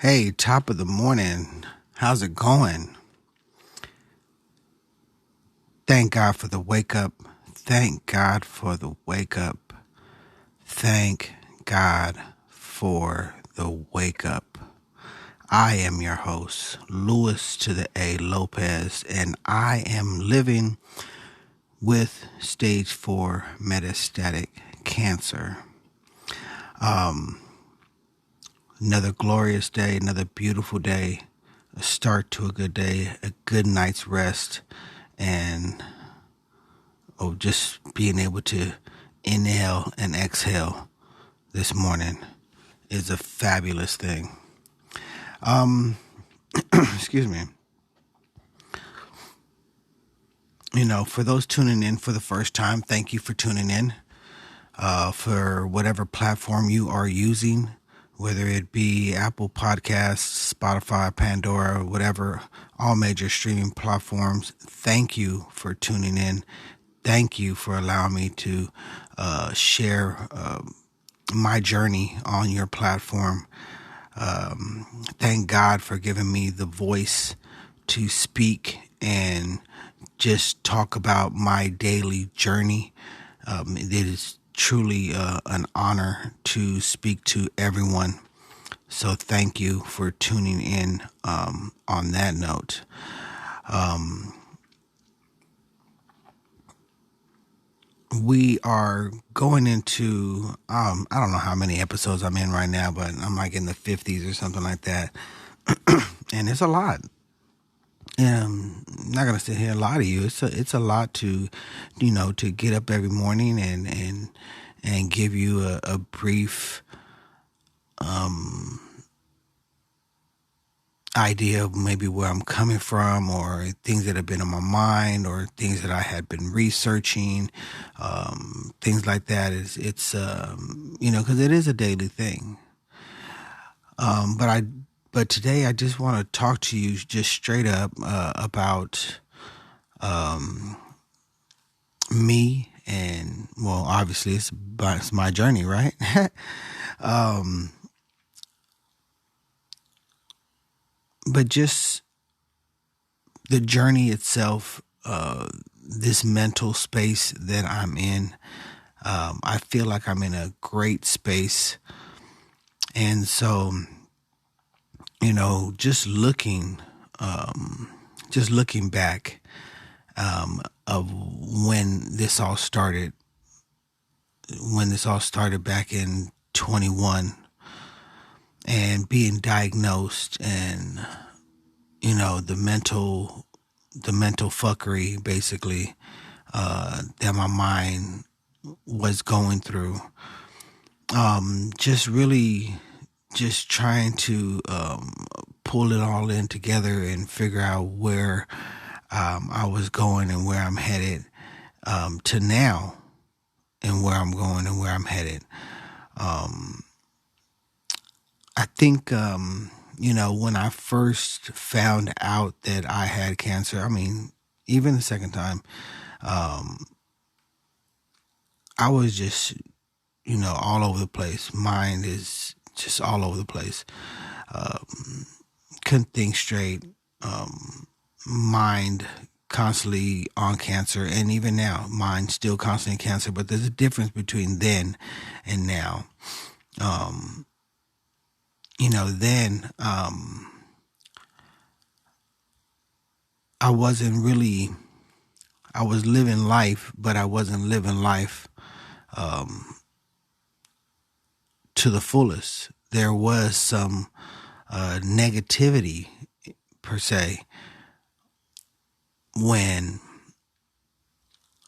Hey, top of the morning. How's it going? Thank God for the wake up. Thank God for the wake up. Thank God for the wake up. I am your host, Louis to the A. Lopez, and I am living with stage 4 metastatic cancer. Another glorious day, another beautiful day, a start to a good day, a good night's rest, and just being able to inhale and exhale this morning is a fabulous thing. Excuse me. For those tuning in for the first time, thank you for tuning in. For whatever platform you are using, whether it be Apple Podcasts, Spotify, Pandora, whatever, all major streaming platforms, thank you for tuning in. Thank you for allowing me to share my journey on your platform. Thank God for giving me the voice to speak and just talk about my daily journey. It is truly an honor to speak to everyone. So thank you for tuning in on that note. We are going into, I don't know how many episodes I'm in right now, but I'm like in the 50s or something like that. And it's a lot. I'm not gonna sit here and lie to you. It's a lot to, to get up every morning and give you a brief idea of maybe where I'm coming from, or things that have been on my mind, or things that I had been researching, things like that. It's because it is a daily thing. But today I just want to talk to you just straight up about me, and well, obviously it's my journey, right? But just the journey itself, this mental space that I'm in. I feel like I'm in a great space, and so just looking back of when this all started back in 21, and being diagnosed, and the mental fuckery basically that my mind was going through. Just really just trying to pull it all in together and figure out where I was going and where I'm headed, to now, and where I'm going and where I'm headed. I think, when I first found out that I had cancer, I mean, even the second time, I was just, all over the place. Mind is just all over the place. Couldn't think straight. Mind constantly on cancer, and even now, mind still constantly cancer. But there's a difference between then and now. Then I wasn't really. I was living life, but I wasn't living life to the fullest. There was some negativity, per se, when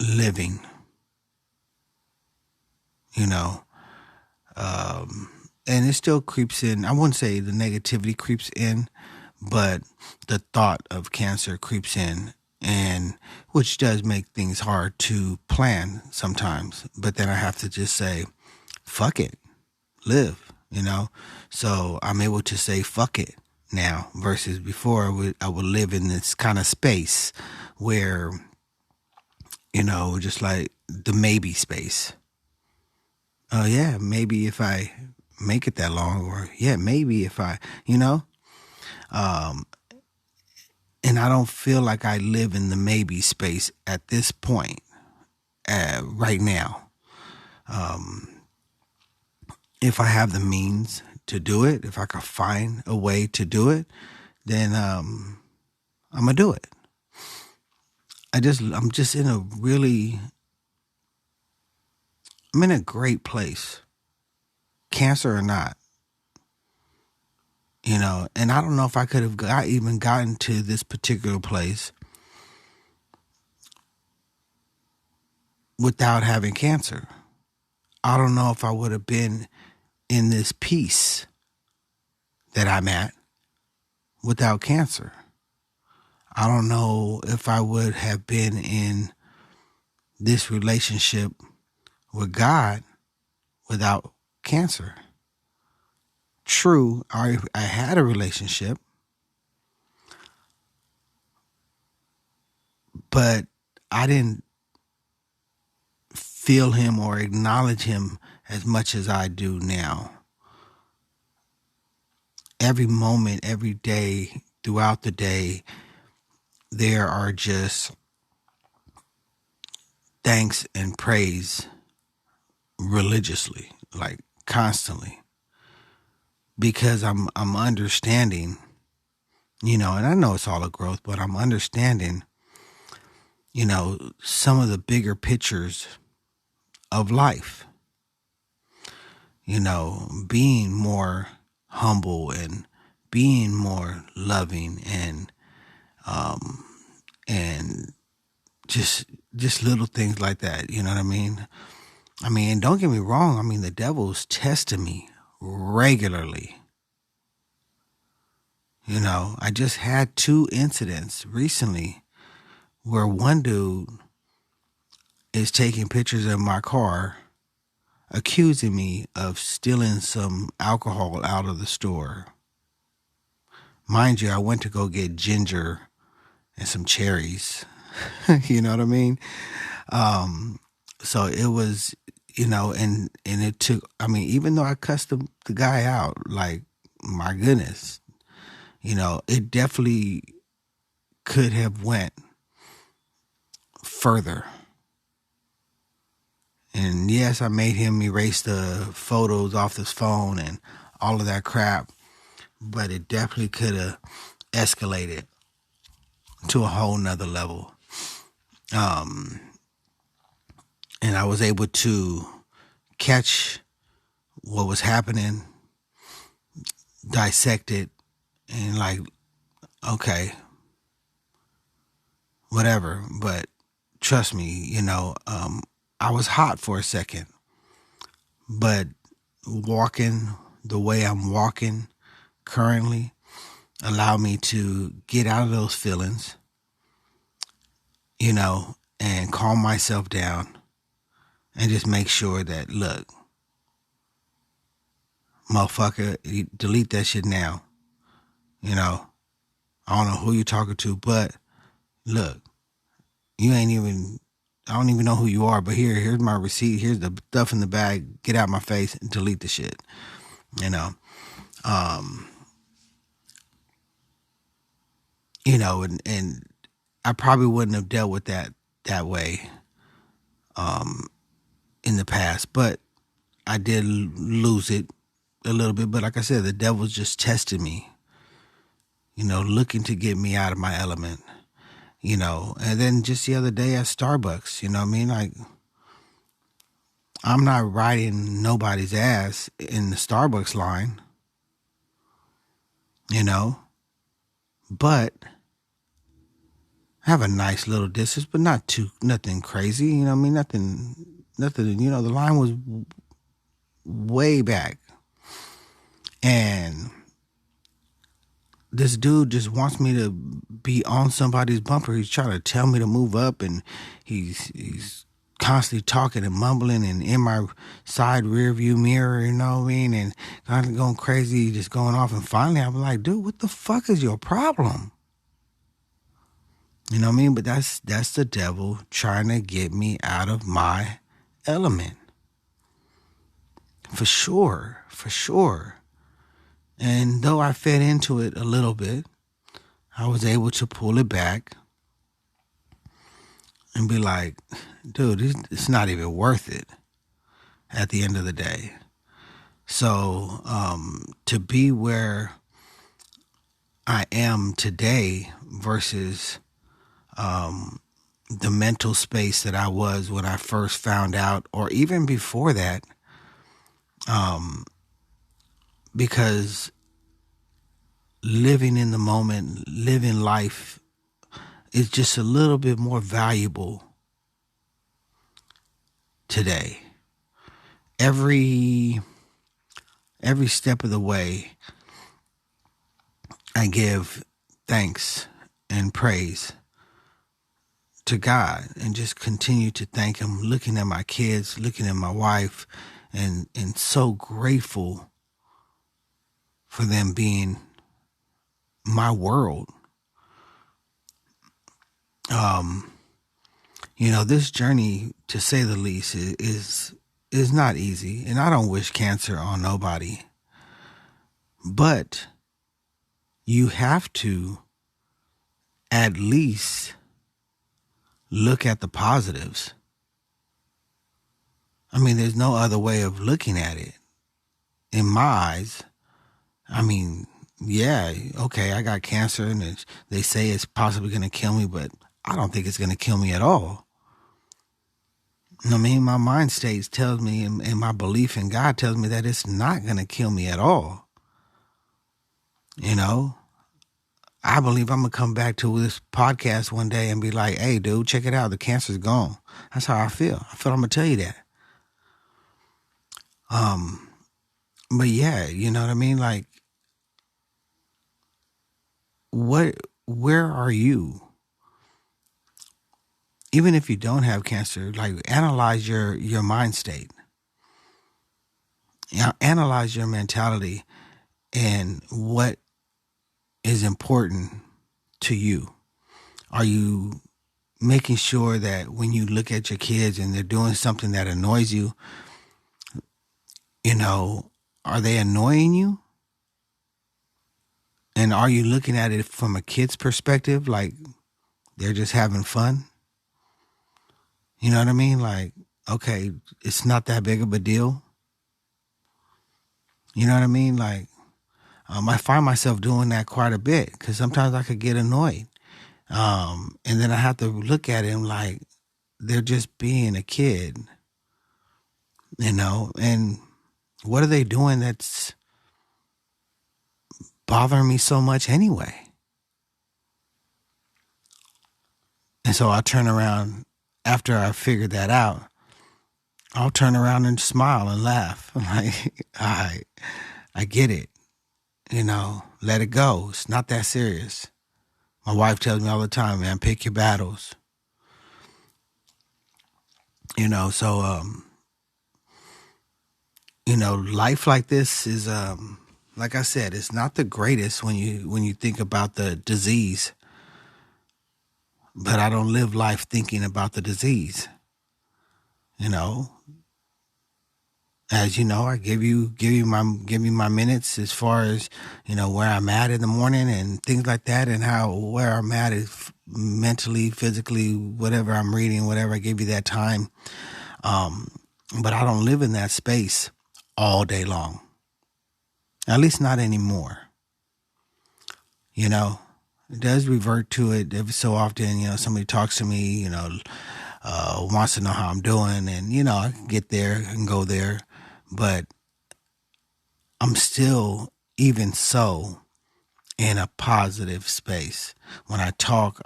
living, you know, and it still creeps in. I wouldn't say the negativity creeps in, but the thought of cancer creeps in, and which does make things hard to plan sometimes. But then I have to just say, fuck it, live. So I'm able to say fuck it now, versus before I would live in this kind of space where, just like the maybe space. Oh yeah, maybe if I make it that long, or yeah, maybe if I, you know, and I don't feel like I live in the maybe space at this point, right now. If I have the means to do it, if I can find a way to do it, then I'm gonna do it. I'm just in a really, I'm in a great place, cancer or not, and I don't know if I could have even gotten to this particular place without having cancer. I don't know if I would have been in this peace that I'm at without cancer. I don't know if I would have been in this relationship with God without cancer. True, I had a relationship, but I didn't feel him or acknowledge him as much as I do now. Every moment, every day, throughout the day, there are just thanks and praise religiously, like constantly, because I'm understanding, and I know it's all a growth, but I'm understanding, some of the bigger pictures of life, being more humble and being more loving and just little things like that, you know what I mean? And don't get me wrong, the devil's testing me regularly. I just had 2 incidents recently where one dude is taking pictures of my car, accusing me of stealing some alcohol out of the store. Mind you, I went to go get ginger and some cherries. You know what I mean? So it was, and it took, even though I cussed the guy out, like, my goodness, it definitely could have went further. And yes, I made him erase the photos off his phone and all of that crap, but it definitely could have escalated to a whole nother level. And I was able to catch what was happening, dissect it, and like, okay, whatever. But trust me, I was hot for a second, but walking the way I'm walking currently allowed me to get out of those feelings, and calm myself down and just make sure that, look, motherfucker, you delete that shit now. I don't know who you're talking to, but look, I don't even know who you are, but here's my receipt. Here's the stuff in the bag. Get out my face and delete the shit. And I probably wouldn't have dealt with that way, in the past, but I did lose it a little bit. But like I said, the devil's just testing me, looking to get me out of my element, and then just the other day at Starbucks, like, I'm not riding nobody's ass in the Starbucks line, but I have a nice little distance, but nothing crazy, nothing, the line was way back. And this dude just wants me to be on somebody's bumper. He's trying to tell me to move up, and he's constantly talking and mumbling and in my side rear view mirror, you know what I mean? And kind of going crazy, just going off. And finally, I'm like, dude, what the fuck is your problem? You know what I mean? But that's the devil trying to get me out of my element. For sure, for sure. And though I fed into it a little bit, I was able to pull it back and be like, dude, it's not even worth it at the end of the day. So to be where I am today versus the mental space that I was when I first found out, or even before that, because living in the moment, living life is just a little bit more valuable today. Every step of the way, I give thanks and praise to God and just continue to thank Him, looking at my kids, looking at my wife, and so grateful for them being my world. This journey, to say the least, is not easy, and I don't wish cancer on nobody. But you have to at least look at the positives. I mean, there's no other way of looking at it. In my eyes, I mean, yeah, okay, I got cancer and they say it's possibly going to kill me, but I don't think it's going to kill me at all. I mean, my mind state tells me, and my belief in God tells me that it's not going to kill me at all. I believe I'm going to come back to this podcast one day and be like, hey, dude, check it out. The cancer's gone. That's how I feel. I feel I'm going to tell you that. But yeah, you know what I mean? Like, where are you? Even if you don't have cancer, like, analyze your mind state. Analyze your mentality and what is important to you. Are you making sure that when you look at your kids and they're doing something that annoys you, are they annoying you? And are you looking at it from a kid's perspective, like they're just having fun? You know what I mean? Like, okay, it's not that big of a deal. You know what I mean? Like, I find myself doing that quite a bit because sometimes I could get annoyed. And then I have to look at him like they're just being a kid, and what are they doing that's bothering me so much anyway? And so I turn around after I figured that out. I'll turn around and smile and laugh. I'm like, all right, I get it. Let it go. It's not that serious. My wife tells me all the time, man, pick your battles. So, life like this is, like I said, it's not the greatest when you think about the disease. But I don't live life thinking about the disease. As you know, I give you my minutes as far as where I'm at in the morning and things like that, and where I'm at is mentally, physically, whatever I'm reading, whatever. I give you that time, but I don't live in that space all day long. At least not anymore. It does revert to it every so often. Somebody talks to me, wants to know how I'm doing, and I can get there and go there. But I'm still, even so, in a positive space. When I talk,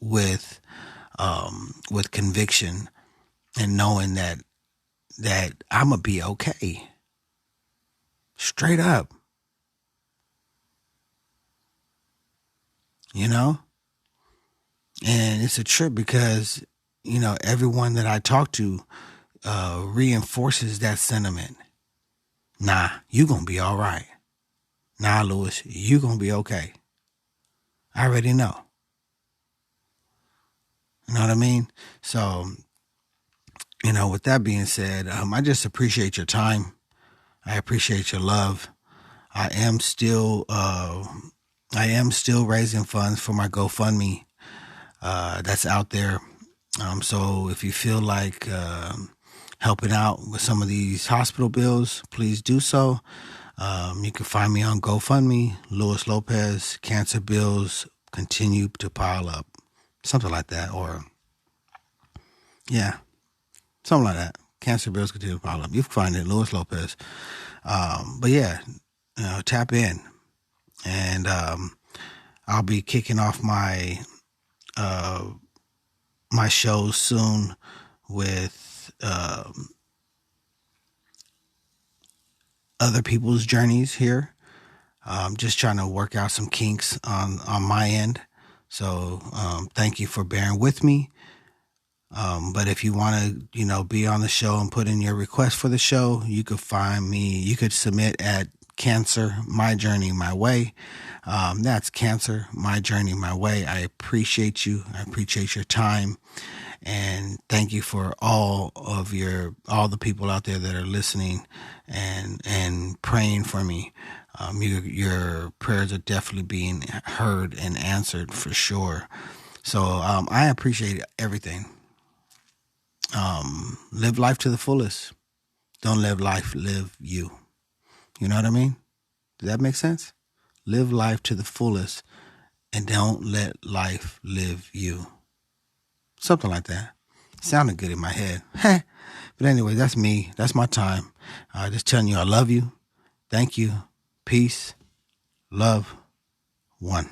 with conviction and knowing that I'm gonna be okay. Straight up. And it's a trip because, everyone that I talk to reinforces that sentiment. Nah, you gonna be all right. Nah, Lewis, you gonna be okay. I already know. You know what I mean? So With that being said, I just appreciate your time. I appreciate your love. I am still, raising funds for my GoFundMe. That's out there. So if you feel like helping out with some of these hospital bills, please do so. You can find me on GoFundMe, Luis Lopez, cancer bills continue to pile up. Something like that. Or, yeah, something like that. Cancer bills continue to pile up. You can find it, Luis Lopez. But yeah, tap in. And I'll be kicking off my shows soon with other people's journeys here. I'm just trying to work out some kinks on my end. So thank you for bearing with me. But if you want to, be on the show and put in your request for the show, you could find me. You could submit at Cancer My Journey My Way. That's Cancer My Journey My Way. I appreciate you. I appreciate your time. And thank you for all the people out there that are listening and praying for me. Your prayers are definitely being heard and answered for sure. So I appreciate everything. Live life to the fullest. Don't live life, live you. You know what I mean? Does that make sense? Live life to the fullest and don't let life live you. Something like that. Sounded good in my head. But anyway, that's me. That's my time. Just telling you I love you. Thank you. Peace. Love. One.